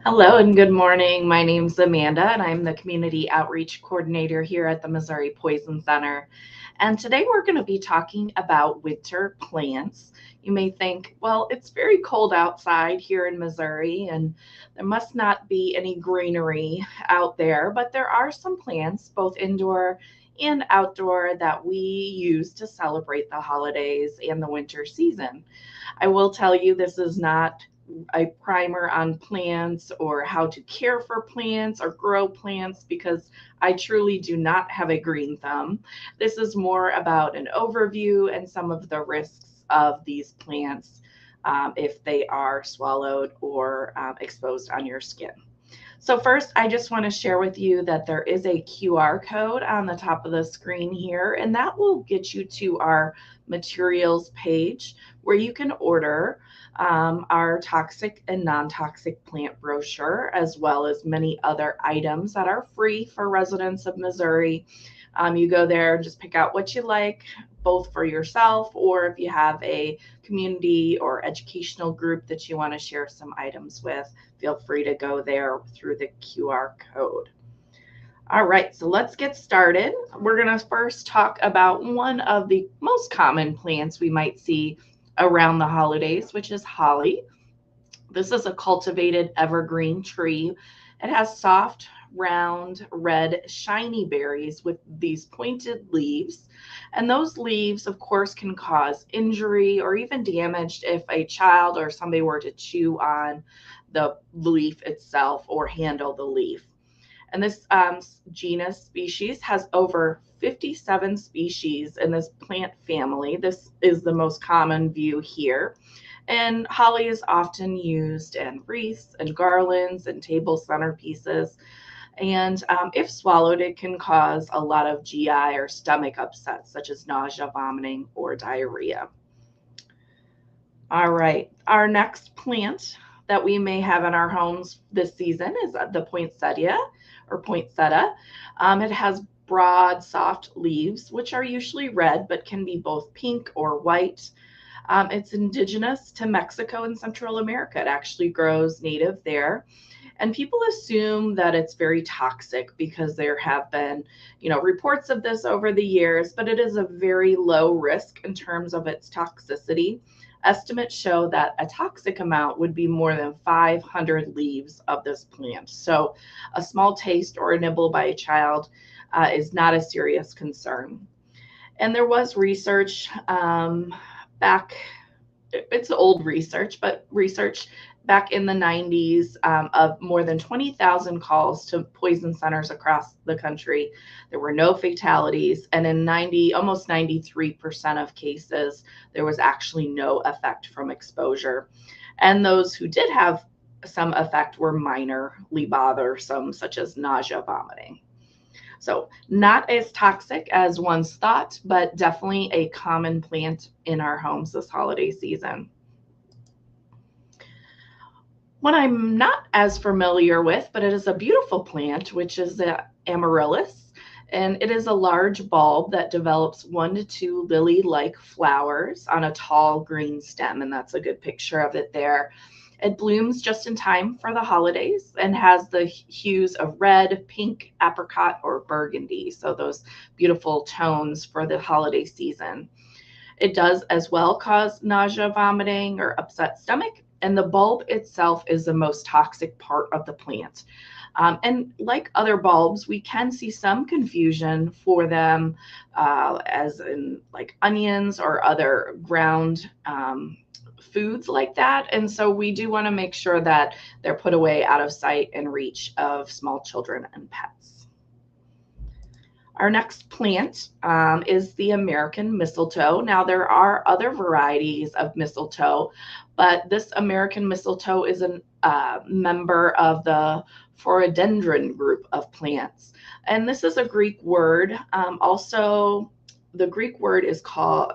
Hello and good morning. My name's Amanda, and I'm the Community Outreach Coordinator here at the Missouri Poison Center. And today we're going to be talking about winter plants. You may think, well, it's very cold outside here in Missouri, and there must not be any greenery out there, but there are some plants, both indoor and outdoor, that we use to celebrate the holidays and the winter season. I will tell you, this is not a primer on plants or how to care for plants or grow plants because I truly do not have a green thumb. This is more about an overview and some of the risks of these plants if they are swallowed or exposed on your skin. So first, I just want to share with you that there is a QR code on the top of the screen here, and that will get you to our materials page where you can order our toxic and non-toxic plant brochure, as well as many other items that are free for residents of Missouri. You go there and just pick out what you like, both for yourself or if you have a community or educational group that you want to share some items with, feel free to go there through the QR code. All right, so let's get started. We're going to first talk about one of the most common plants we might see around the holidays, which is holly. This is a cultivated evergreen tree. It has soft, round, red, shiny berries with these pointed leaves. And those leaves, of course, can cause injury or even damage if a child or somebody were to chew on the leaf itself or handle the leaf. And this genus species has over 57 species in this plant family. This is the most common view here. And holly is often used in wreaths and garlands and table centerpieces. And if swallowed, it can cause a lot of GI or stomach upsets, such as nausea, vomiting, or diarrhea. All right, our next plant that we may have in our homes this season is the poinsettia or poinsettia. It has broad, soft leaves, which are usually red, but can be both pink or white. It's indigenous to Mexico and Central America. It actually grows native there. And people assume that it's very toxic because there have been, reports of this over the years, but it is a very low risk in terms of its toxicity. Estimates show that a toxic amount would be more than 500 leaves of this plant. So a small taste or a nibble by a child is not a serious concern. And there was research back, it's old research, but research back in the 90s of more than 20,000 calls to poison centers across the country. There were no fatalities, and in almost 93% of cases, there was actually no effect from exposure. And those who did have some effect were minorly bothersome, such as nausea, vomiting. So not as toxic as once thought, but definitely a common plant in our homes this holiday season. One I'm not as familiar with, but it is a beautiful plant, which is the amaryllis. And it is a large bulb that develops 1 to 2 lily-like flowers on a tall green stem. And that's a good picture of it there. It blooms just in time for the holidays and has the hues of red, pink, apricot, or burgundy. So those beautiful tones for the holiday season. It does as well cause nausea, vomiting, or upset stomach. And the bulb itself is the most toxic part of the plant. And like other bulbs, we can see some confusion for them, as in like onions or other ground foods like that. And so we do want to make sure that they're put away out of sight and reach of small children and pets. Our next plant is the American mistletoe. Now, there are other varieties of mistletoe, but this American mistletoe is a member of the Phorodendron group of plants. And this is a Greek word. Also, the Greek word is called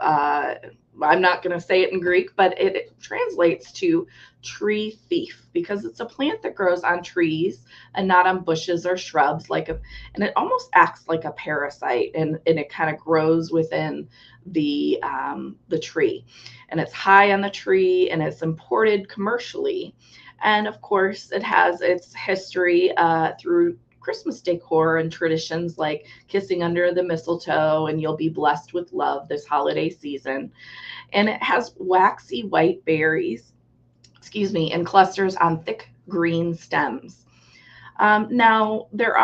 I'm not going to say it in Greek, but it translates to tree thief because it's a plant that grows on trees and not on bushes or shrubs, and it almost acts like a parasite, and it kind of grows within the tree, and it's high on the tree, and it's imported commercially, and of course it has its history through Christmas decor and traditions like kissing under the mistletoe and you'll be blessed with love this holiday season. And it has waxy white berries, and clusters on thick green stems. Now, there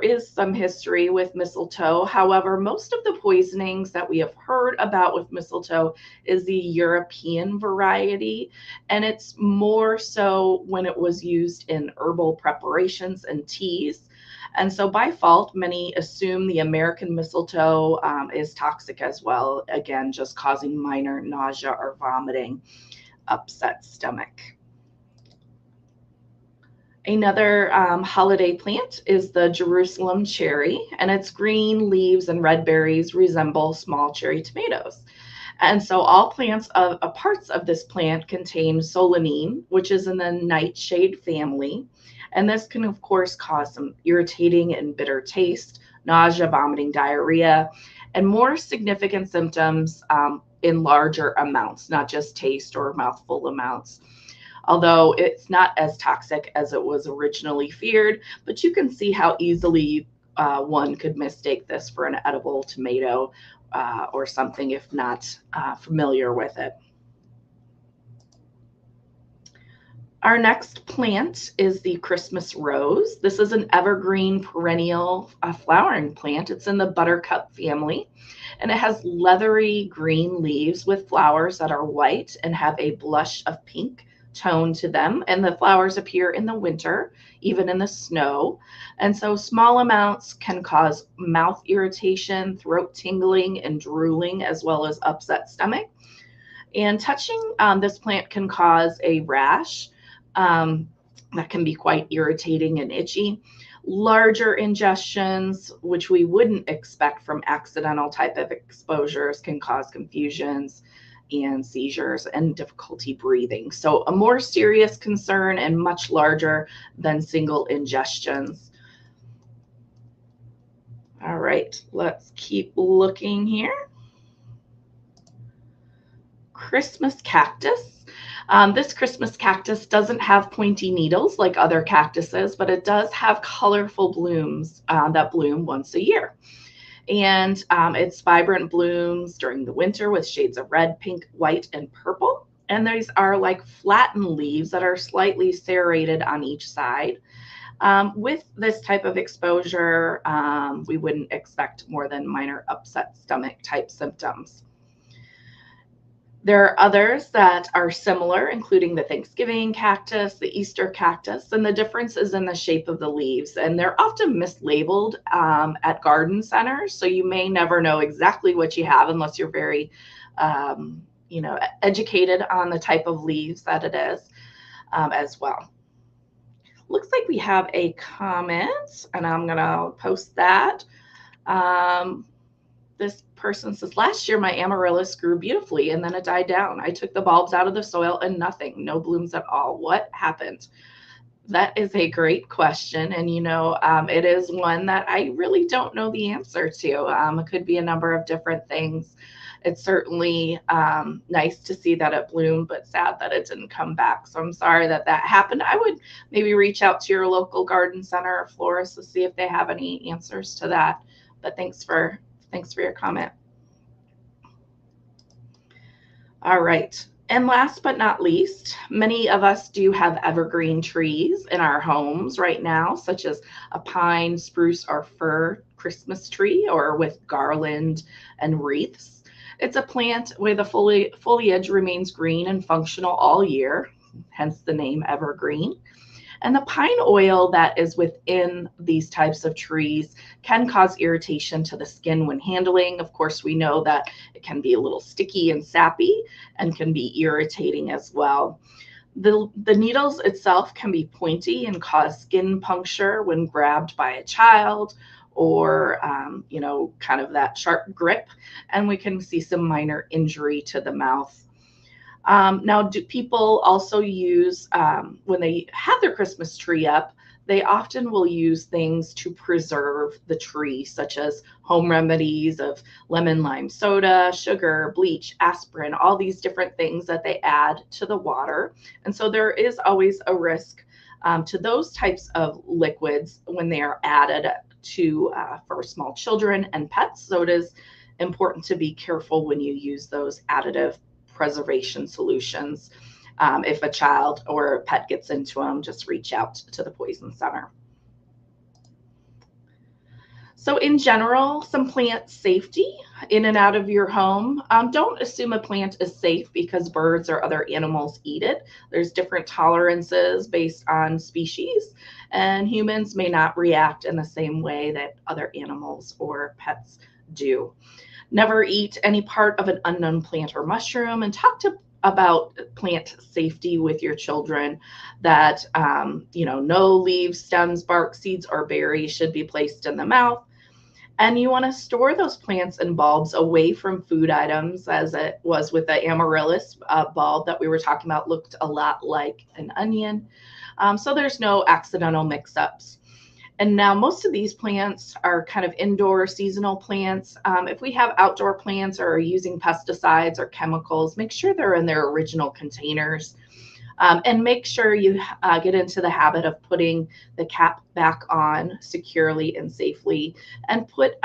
is some history with mistletoe. However, most of the poisonings that we have heard about with mistletoe is the European variety, and it's more so when it was used in herbal preparations and teas. And so, by fault, many assume the American mistletoe is toxic as well, again, just causing minor nausea or vomiting, upset stomach. Another holiday plant is the Jerusalem cherry, and its green leaves and red berries resemble small cherry tomatoes. And so all parts of this plant contain solanine, which is in the nightshade family. And this can, of course, cause some irritating and bitter taste, nausea, vomiting, diarrhea, and more significant symptoms in larger amounts, not just taste or mouthful amounts. Although it's not as toxic as it was originally feared, but you can see how easily one could mistake this for an edible tomato or something if not familiar with it. Our next plant is the Christmas rose. This is an evergreen perennial flowering plant. It's in the buttercup family, and it has leathery green leaves with flowers that are white and have a blush of pink tone to them. And the flowers appear in the winter, even in the snow. And so small amounts can cause mouth irritation, throat tingling, and drooling, as well as upset stomach. And touching this plant can cause a rash that can be quite irritating and itchy. Larger ingestions, which we wouldn't expect from accidental type of exposures, can cause confusions and seizures and difficulty breathing. So a more serious concern and much larger than single ingestions. All right, let's keep looking here. Christmas cactus. This Christmas cactus doesn't have pointy needles like other cactuses, but it does have colorful blooms that bloom once a year. And it's vibrant blooms during the winter with shades of red, pink, white, and purple. And these are like flattened leaves that are slightly serrated on each side. With this type of exposure, we wouldn't expect more than minor upset stomach type symptoms. There are others that are similar, including the Thanksgiving cactus, the Easter cactus, and the difference is in the shape of the leaves. And they're often mislabeled at garden centers, so you may never know exactly what you have unless you're very, educated on the type of leaves that it is as well. Looks like we have a comment, and I'm going to post that. This person says, last year my amaryllis grew beautifully and then it died down. I took the bulbs out of the soil and nothing, no blooms at all. What happened? That is a great question. And, it is one that I really don't know the answer to. It could be a number of different things. It's certainly nice to see that it bloomed, but sad that it didn't come back. So I'm sorry that happened. I would maybe reach out to your local garden center or florist to see if they have any answers to that. But thanks for your comment. All right. And last but not least, many of us do have evergreen trees in our homes right now, such as a pine, spruce, or fir Christmas tree, or with garland and wreaths. It's a plant where the foliage remains green and functional all year, hence the name evergreen. And the pine oil that is within these types of trees can cause irritation to the skin when handling. Of course, we know that it can be a little sticky and sappy and can be irritating as well. The needles itself can be pointy and cause skin puncture when grabbed by a child or, kind of that sharp grip, and we can see some minor injury to the mouth. Now, do people also use, when they have their Christmas tree up, they often will use things to preserve the tree, such as home remedies of lemon lime soda, sugar, bleach, aspirin, all these different things that they add to the water. And so there is always a risk to those types of liquids when they are added to for small children and pets. So it is important to be careful when you use those additive preservation solutions. If a child or a pet gets into them, just reach out to the Poison Center. So in general, some plant safety in and out of your home. Don't assume a plant is safe because birds or other animals eat it. There's different tolerances based on species, and humans may not react in the same way that other animals or pets do. Never eat any part of an unknown plant or mushroom, and talk about plant safety with your children, that no leaves, stems, bark, seeds, or berries should be placed in the mouth. And you want to store those plants and bulbs away from food items, as it was with the amaryllis bulb that we were talking about, looked a lot like an onion. So there's no accidental mix-ups. And now most of these plants are kind of indoor seasonal plants. If we have outdoor plants or are using pesticides or chemicals, make sure they're in their original containers. And make sure you get into the habit of putting the cap back on securely and safely, and put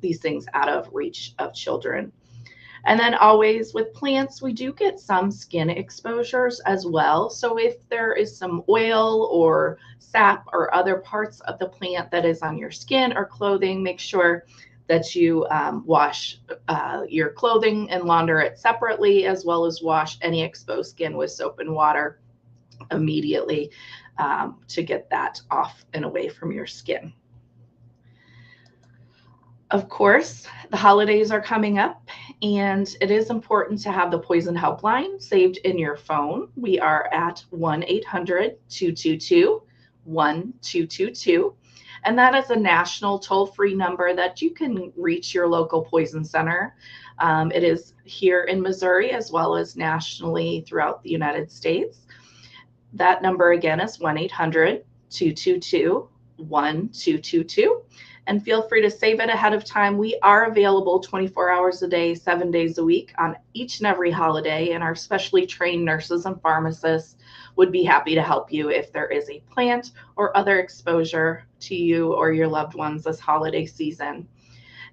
these things out of reach of children. And then always with plants, we do get some skin exposures as well. So if there is some oil or sap or other parts of the plant that is on your skin or clothing, make sure that you wash your clothing and launder it separately, as well as wash any exposed skin with soap and water immediately to get that off and away from your skin. Of course, the holidays are coming up, and it is important to have the Poison Helpline saved in your phone. We are at 1-800-222-1222, and that is a national toll-free number that you can reach your local Poison Center. It is here in Missouri as well as nationally throughout the United States. That number again is 1-800-222-1222. And feel free to save it ahead of time. We are available 24 hours a day, 7 days a week on each and every holiday, and our specially trained nurses and pharmacists would be happy to help you if there is a plant or other exposure to you or your loved ones this holiday season.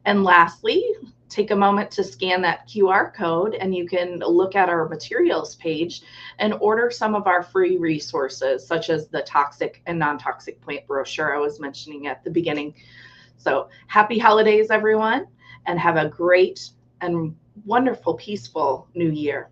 And lastly, take a moment to scan that QR code, and you can look at our materials page and order some of our free resources, such as the toxic and non-toxic plant brochure I was mentioning at the beginning. So happy holidays, everyone, and have a great and wonderful, peaceful new year.